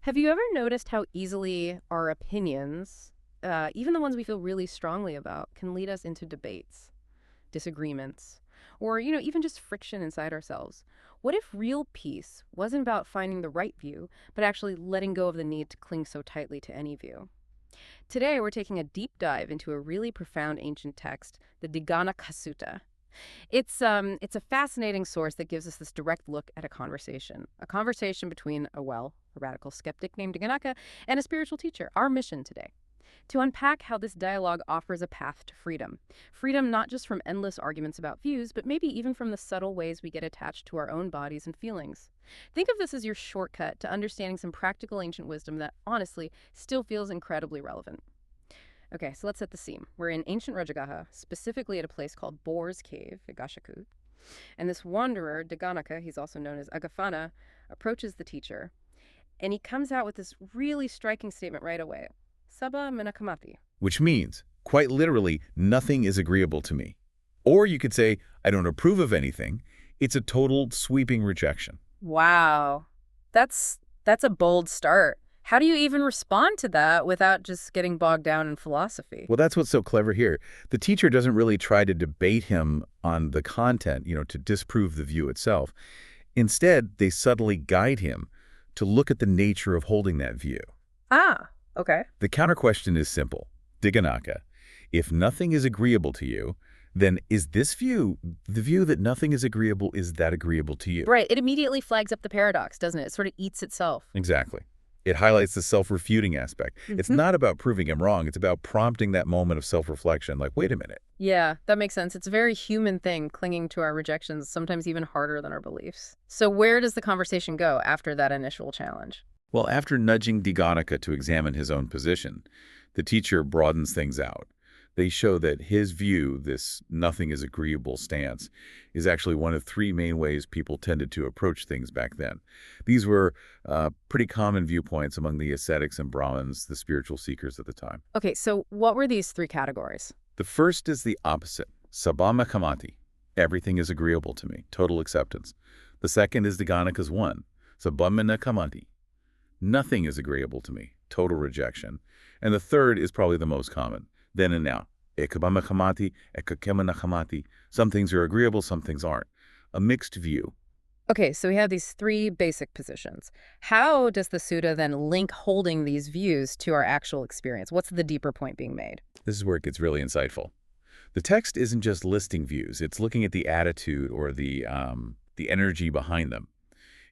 Have you ever noticed how easily our opinions, even the ones we feel really strongly about, can lead us into debates, disagreements, or, even just friction inside ourselves? What if real peace wasn't about finding the right view, but actually letting go of the need to cling so tightly to any view? Today, we're taking a deep dive into a really profound ancient text, the Dīghanakhasuttaṃ. It's a fascinating source that gives us this direct look at a conversation between a radical skeptic named Dīghanakha and a spiritual teacher. Our mission today, to unpack how this dialogue offers a path to freedom. Freedom not just from endless arguments about views, but maybe even from the subtle ways we get attached to our own bodies and feelings. Think of this as your shortcut to understanding some practical ancient wisdom that, honestly, still feels incredibly relevant. Okay, so let's set the scene. We're in ancient Rajagaha, specifically at a place called Boar's Cave at Gashakut. And this wanderer, Dīghanakha, he's also known as Agafana, approaches the teacher. And he comes out with this really striking statement right away. Sabba minakamati. Which means, quite literally, nothing is agreeable to me. Or you could say, I don't approve of anything. It's a total sweeping rejection. Wow. That's a bold start. How do you even respond to that without just getting bogged down in philosophy? Well, that's what's so clever here. The teacher doesn't really try to debate him on the content, to disprove the view itself. Instead, they subtly guide him to look at the nature of holding that view. Ah, okay. The counter-question is simple. Dīghanakha, if nothing is agreeable to you, then is this view, the view that nothing is agreeable, is that agreeable to you? Right. It immediately flags up the paradox, doesn't it? It sort of eats itself. Exactly. It highlights the self-refuting aspect. It's not about proving him wrong. It's about prompting that moment of self-reflection, like, wait a minute. Yeah, that makes sense. It's a very human thing, clinging to our rejections, sometimes even harder than our beliefs. So where does the conversation go after that initial challenge? Well, after nudging Dīghanakha to examine his own position, the teacher broadens things out. They show that his view, this nothing is agreeable stance, is actually one of three main ways people tended to approach things back then. These were pretty common viewpoints among the ascetics and Brahmins, the spiritual seekers at the time. Okay, so what were these three categories? The first is the opposite, sabba minakamati. Everything is agreeable to me, total acceptance. The second is Dīghanakha's one, sabba minakamati. Nothing is agreeable to me, total rejection. And the third is probably the most common. Then and now. Some things are agreeable, some things aren't. A mixed view. Okay, so we have these three basic positions. How does the sutta then link holding these views to our actual experience? What's the deeper point being made? This is where it gets really insightful. The text isn't just listing views. It's looking at the attitude or the energy behind them.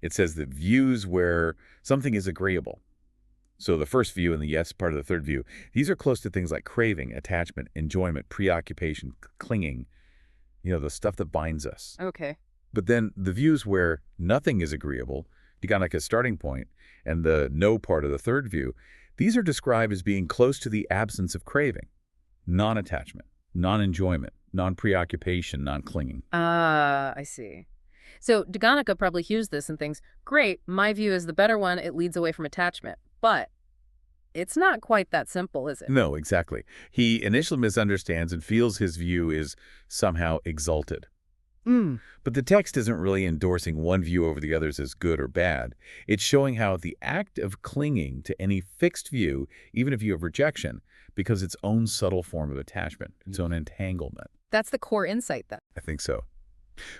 It says that views where something is agreeable. So the first view and the yes part of the third view, these are close to things like craving, attachment, enjoyment, preoccupation, clinging, the stuff that binds us. Okay. But then the views where nothing is agreeable, Dīghanakha's starting point, and the no part of the third view, these are described as being close to the absence of craving, non-attachment, non-enjoyment, non-preoccupation, non-clinging. Ah, I see. So Dīghanakha probably hears this and thinks, great, my view is the better one, it leads away from attachment. But it's not quite that simple, is it? No, exactly. He initially misunderstands and feels his view is somehow exalted. But the text isn't really endorsing one view over the others as good or bad. It's showing how the act of clinging to any fixed view, even a view of rejection, becomes its own subtle form of attachment, its own entanglement. That's the core insight, then. I think so.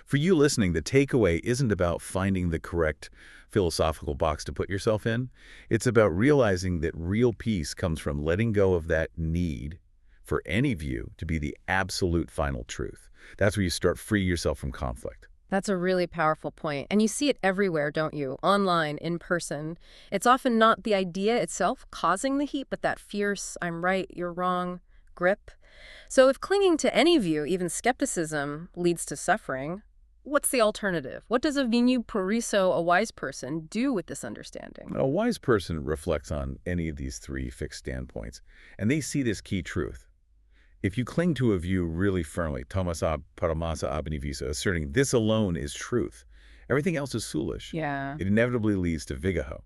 For you listening, the takeaway isn't about finding the correct philosophical box to put yourself in. It's about realizing that real peace comes from letting go of that need for any view to be the absolute final truth. That's where you start freeing yourself from conflict. That's a really powerful point. And you see it everywhere, don't you? Online, in person. It's often not the idea itself causing the heat, but that fierce, I'm right, you're wrong grip. So if clinging to any view, even skepticism, leads to suffering, what's the alternative? What does a vinu puriso, a wise person, do with this understanding? A wise person reflects on any of these three fixed standpoints, and they see this key truth. If you cling to a view really firmly, tamasa paramasa abhinivisa, asserting this alone is truth, everything else is foolish. Yeah. It inevitably leads to vigaho,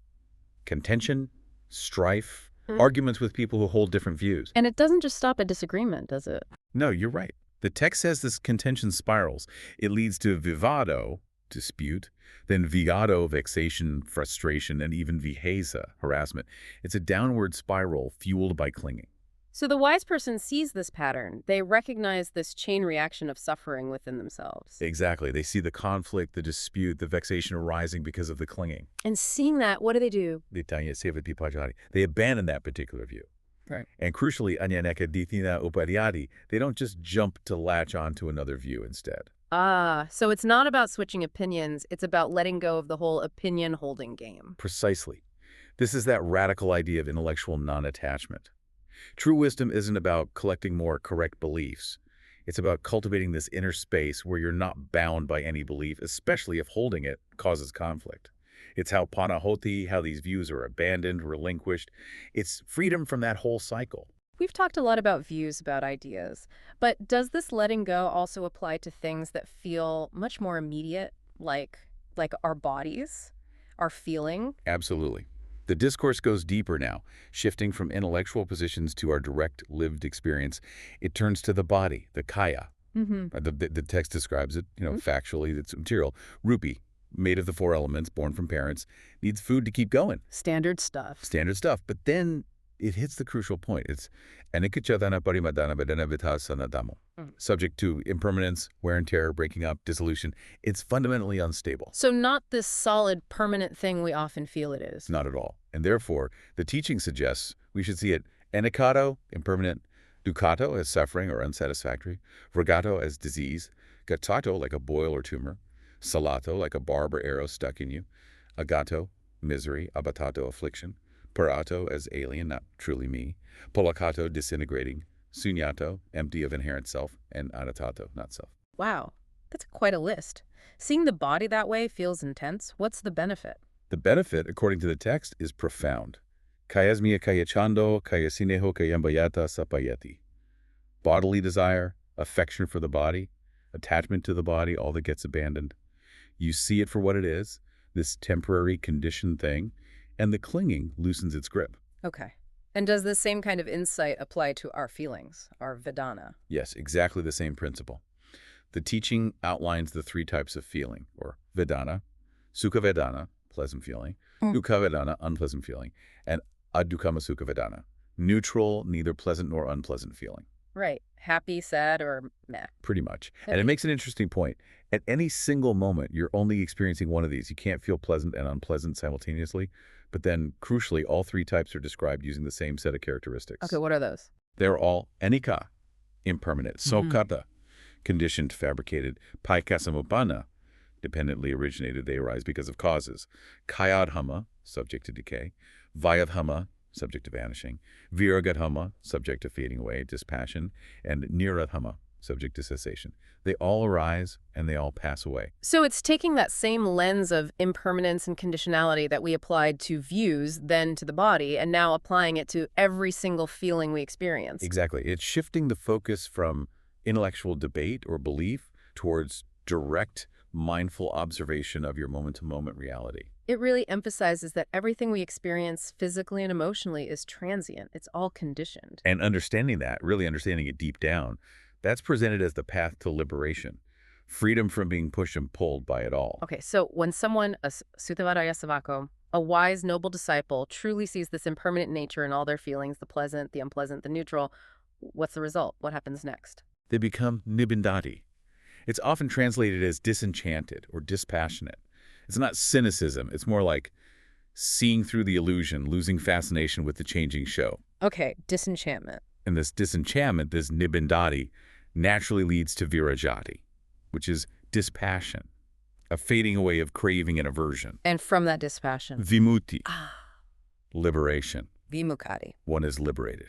contention, strife, arguments with people who hold different views. And it doesn't just stop at disagreement, does it? No, you're right. The text says this contention spirals. It leads to vivado, dispute. Then vigado, vexation, frustration, and even vihesa, harassment. It's a downward spiral fueled by clinging. So the wise person sees this pattern. They recognize this chain reaction of suffering within themselves. Exactly. They see the conflict, the dispute, the vexation arising because of the clinging. And seeing that, what do? They abandon that particular view. Right. And crucially, they don't just jump to latch onto another view instead. Ah, so it's not about switching opinions. It's about letting go of the whole opinion-holding game. Precisely. This is that radical idea of intellectual non-attachment. True wisdom isn't about collecting more correct beliefs. It's about cultivating this inner space where you're not bound by any belief, especially if holding it causes conflict. It's how panahoti, how these views are abandoned, relinquished. It's freedom from that whole cycle. We've talked a lot about views, about ideas, but does this letting go also apply to things that feel much more immediate, like our bodies, our feeling? Absolutely. The discourse goes deeper now, shifting from intellectual positions to our direct lived experience. It turns to the body, the kaya. The text describes it, factually, it's material. Rupee, made of the 4 elements, born from parents, needs food to keep going. Standard stuff. Standard stuff. But then it hits the crucial point. It's anicca parimadana vedana vithasanadamo. Subject to impermanence, wear and tear, breaking up, dissolution. It's fundamentally unstable. So not this solid, permanent thing we often feel it is. Not at all. And therefore, the teaching suggests we should see it aniccato, impermanent, dukkhato as suffering or unsatisfactory, ragato as disease, gatato like a boil or tumor, salato like a barb or arrow stuck in you, agato, misery, abatato, affliction, parato as alien, not truly me, polakato, disintegrating, sunyato, empty of inherent self, and anattato, not self. Wow, that's quite a list. Seeing the body that way feels intense. What's the benefit? The benefit, according to the text, is profound. Kayasmiya kayachando, kayasineho kayambayata sapayati. Bodily desire, affection for the body, attachment to the body, all that gets abandoned. You see it for what it is, this temporary conditioned thing, and the clinging loosens its grip. Okay. And does the same kind of insight apply to our feelings, our Vedana? Yes, exactly the same principle. The teaching outlines the 3 types of feeling, or Vedana, Sukha Vedana, pleasant feeling, Dukkha Vedana, unpleasant feeling, and Adukkhama Sukha Vedana, neutral, neither pleasant nor unpleasant feeling. Right. Happy, sad, or meh. Pretty much. And it makes an interesting point. At any single moment, you're only experiencing one of these. You can't feel pleasant and unpleasant simultaneously. But then, crucially, all 3 types are described using the same set of characteristics. Okay, what are those? They're all anicca, impermanent, sokkata, conditioned, fabricated, paikasamuppanna, dependently originated, they arise because of causes, kayadhamma, subject to decay, vayadhamma, subject to vanishing, viragadhamma, subject to fading away, dispassion, and nirodhamma, subject to cessation. They all arise and they all pass away. So it's taking that same lens of impermanence and conditionality that we applied to views, then to the body, and now applying it to every single feeling we experience. Exactly. It's shifting the focus from intellectual debate or belief towards direct, mindful observation of your moment-to-moment reality. It really emphasizes that everything we experience physically and emotionally is transient. It's all conditioned. And understanding that, really understanding it deep down, that's presented as the path to liberation, freedom from being pushed and pulled by it all. Okay, so when someone, a Sutavadaya Savako, a wise, noble disciple, truly sees this impermanent nature in all their feelings, the pleasant, the unpleasant, the neutral, what's the result? What happens next? They become nibbindati. It's often translated as disenchanted or dispassionate. It's not cynicism. It's more like seeing through the illusion, losing fascination with the changing show. Okay, disenchantment. And this disenchantment, this nibbindati, naturally leads to virajati, which is dispassion, a fading away of craving and aversion. And from that dispassion? Vimutti, liberation. Vimukati. One is liberated.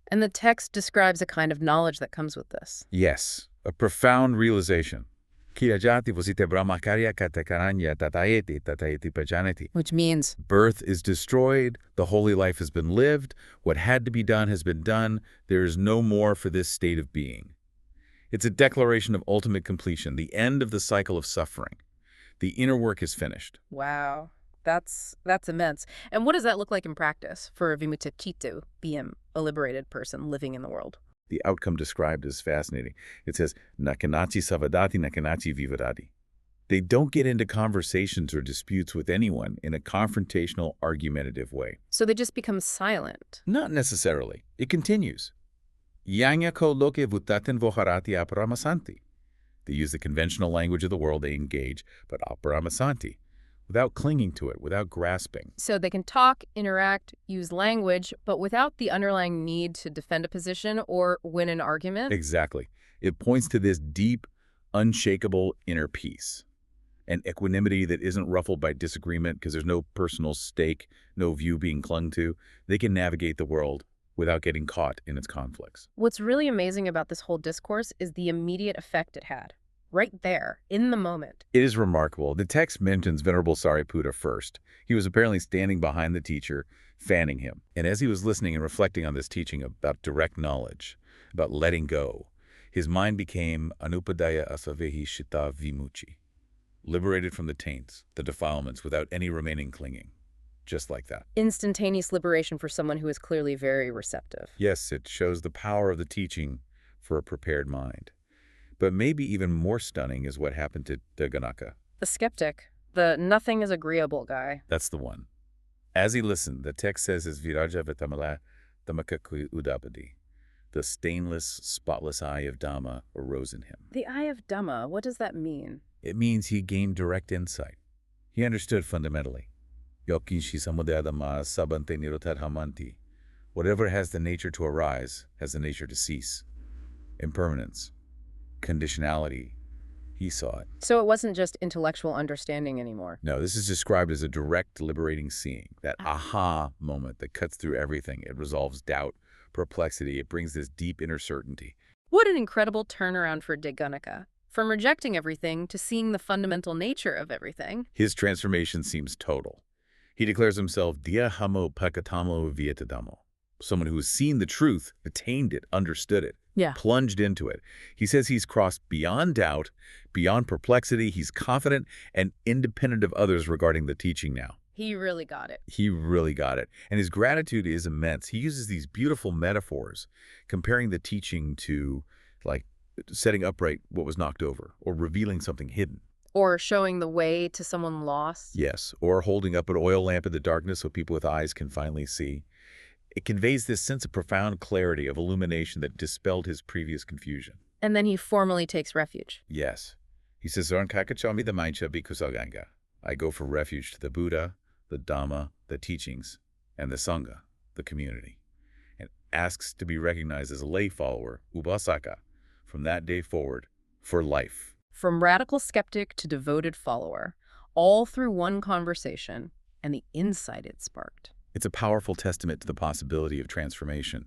And the text describes a kind of knowledge that comes with this. Yes, a profound realization. Kirajati vosite brahmakarya katakaranya tatayeti pajanati. Which means? Birth is destroyed, the holy life has been lived, what had to be done has been done, there is no more for this state of being. It's a declaration of ultimate completion, the end of the cycle of suffering. The inner work is finished. Wow, that's immense. And what does that look like in practice for Vimuttichitu, being a liberated person living in the world? The outcome described is fascinating. It says, nakanachi savadati nakanachi vivadati. They don't get into conversations or disputes with anyone in a confrontational, argumentative way. So they just become silent. Not necessarily. It continues. Yanya ko loke vutaten voharati aparamasanti. They use the conventional language of the world they engage, but aparamasanti, without clinging to it, without grasping. So they can talk, interact, use language, but without the underlying need to defend a position or win an argument? Exactly. It points to this deep, unshakable inner peace, an equanimity that isn't ruffled by disagreement because there's no personal stake, no view being clung to. They can navigate the world without getting caught in its conflicts. What's really amazing about this whole discourse is the immediate effect it had. Right there, in the moment. It is remarkable. The text mentions Venerable Sariputta first. He was apparently standing behind the teacher, fanning him. And as he was listening and reflecting on this teaching about direct knowledge, about letting go, his mind became anupadaya asavehi shita vimuchi, liberated from the taints, the defilements, without any remaining clinging. Just like that. Instantaneous liberation for someone who is clearly very receptive. Yes, it shows the power of the teaching for a prepared mind. But maybe even more stunning is what happened to Dīghanakha. The skeptic, the nothing is agreeable guy. That's the one. As he listened, the text says his viraja vitamala dhammakaku udapadi. The stainless, spotless eye of Dhamma arose in him. The eye of Dhamma, what does that mean? It means he gained direct insight. He understood fundamentally. Yokinshi samudayadama sabante nirotadhamanti. Whatever has the nature to arise has the nature to cease. Impermanence. Conditionality. He saw it. So it wasn't just intellectual understanding anymore. No, this is described as a direct, liberating seeing. That aha moment that cuts through everything. It resolves doubt, perplexity. It brings this deep inner certainty. What an incredible turnaround for Dīghanakha. From rejecting everything to seeing the fundamental nature of everything. His transformation seems total. He declares himself Dīghamo pakatamo vietadamo. Someone who has seen the truth, attained it, understood it, plunged into it. He says he's crossed beyond doubt, beyond perplexity. He's confident and independent of others regarding the teaching now. He really got it. He really got it. And his gratitude is immense. He uses these beautiful metaphors, comparing the teaching to, like, setting upright what was knocked over, or revealing something hidden. Or showing the way to someone lost. Yes, or holding up an oil lamp in the darkness so people with eyes can finally see. It conveys this sense of profound clarity, of illumination that dispelled his previous confusion. And then he formally takes refuge. Yes. He says, I go for refuge to the Buddha, the Dhamma, the teachings, and the Sangha, the community, and asks to be recognized as a lay follower, Upasaka, from that day forward, for life. From radical skeptic to devoted follower, all through one conversation and the insight it sparked. It's a powerful testament to the possibility of transformation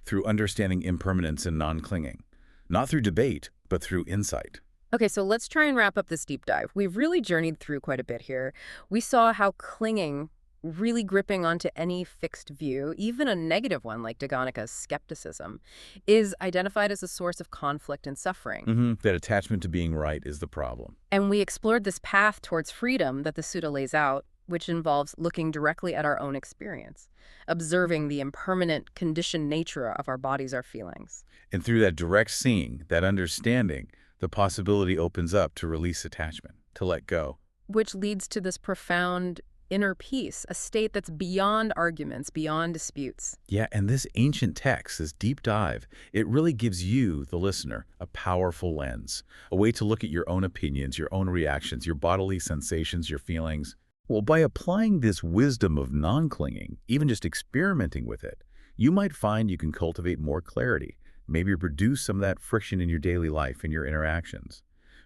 through understanding impermanence and non-clinging, not through debate, but through insight. Okay, so let's try and wrap up this deep dive. We've really journeyed through quite a bit here. We saw how clinging, really gripping onto any fixed view, even a negative one like Dīghanakha's skepticism, is identified as a source of conflict and suffering. That attachment to being right is the problem. And we explored this path towards freedom that the sutta lays out, which involves looking directly at our own experience, observing the impermanent, conditioned nature of our bodies, our feelings. And through that direct seeing, that understanding, the possibility opens up to release attachment, to let go. Which leads to this profound inner peace, a state that's beyond arguments, beyond disputes. Yeah, and this ancient text, this deep dive, it really gives you, the listener, a powerful lens, a way to look at your own opinions, your own reactions, your bodily sensations, your feelings. Well, by applying this wisdom of non-clinging, even just experimenting with it, you might find you can cultivate more clarity, maybe reduce some of that friction in your daily life, in your interactions,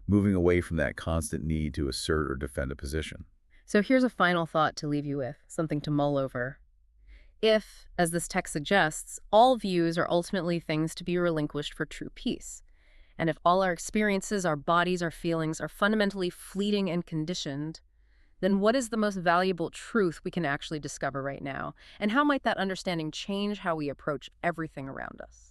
moving away from that constant need to assert or defend a position. So here's a final thought to leave you with, something to mull over. If, as this text suggests, all views are ultimately things to be relinquished for true peace, and if all our experiences, our bodies, our feelings are fundamentally fleeting and conditioned, then what is the most valuable truth we can actually discover right now? And how might that understanding change how we approach everything around us?